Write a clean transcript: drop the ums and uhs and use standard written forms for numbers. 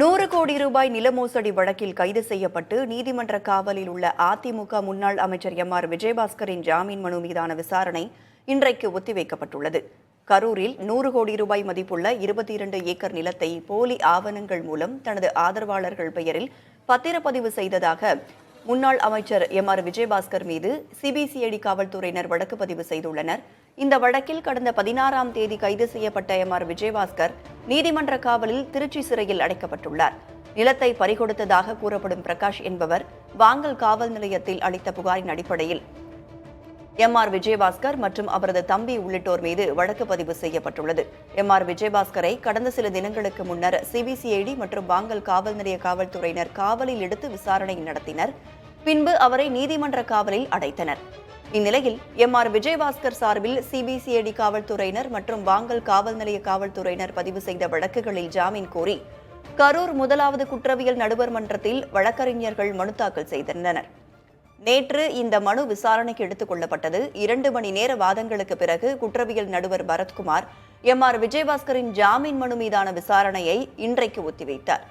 100 கோடி ரூபாய் நில மோசடி வழக்கில் கைது செய்யப்பட்டு நீதிமன்ற காவலில் உள்ள அதிமுக முன்னாள் அமைச்சர் எம்.ஆர். விஜயபாஸ்கரின் ஜாமீன் மனு மீதான விசாரணை இன்றைக்கு ஒத்திவைக்கப்பட்டுள்ளது. கரூரில் 100 கோடி ரூபாய் மதிப்புள்ள 22 ஏக்கர் நிலத்தை போலி ஆவணங்கள் மூலம் தனது ஆதரவாளர்கள் பெயரில் பத்திரப்பதிவு செய்ததாக முன்னாள் அமைச்சர் எம்.ஆர். விஜயபாஸ்கர் மீது சிபிசிஐடி காவல்துறையினர் வழக்கு பதிவு செய்துள்ளனர். இந்த வழக்கில் கடந்த 16ஆம் தேதி கைது செய்யப்பட்ட எம்.ஆர். விஜயபாஸ்கர் நீதிமன்ற காவலில் திருச்சி சிறையில் அடைக்கப்பட்டுள்ளார். நிலத்தை பறிகொடுத்ததாக கூறப்படும் பிரகாஷ் என்பவர் வாங்கல் காவல் நிலையத்தில் அளித்த புகாரின் அடிப்படையில் எம்.ஆர். விஜயபாஸ்கர் மற்றும் அவரது தம்பி உள்ளிட்டோர் மீது வழக்கு பதிவு செய்யப்பட்டுள்ளது. எம்.ஆர். விஜயபாஸ்கரை கடந்த சில தினங்களுக்கு முன்னர் சிபிசிஐடி மற்றும் வாங்கல் காவல் நிலைய காவல்துறையினர் காவலில் எடுத்து விசாரணை நடத்தினர். பின்பு அவரை நீதிமன்ற காவலில் அடைத்தனர். இந்நிலையில் எம்.ஆர். விஜயபாஸ்கர் சார்பில் சிபிசிஐடி காவல்துறையினர் மற்றும் வாங்கல் காவல் நிலைய காவல்துறையினர் பதிவு செய்த வழக்குகளில் ஜாமீன் கோரி கரூர் 1வது குற்றவியல் நடுவர் மன்றத்தில் வழக்கறிஞர்கள் மனு தாக்கல் செய்தனர். நேற்று இந்த மனு விசாரணைக்கு எடுத்துக் கொள்ளப்பட்டது. 2 மணி நேர வாதங்களுக்கு பிறகு குற்றவியல் நடுவர் பரத்குமார் எம்.ஆர். விஜயபாஸ்கரின் ஜாமீன் மனு மீதான விசாரணையை இன்றைக்கு ஒத்திவைத்தார்.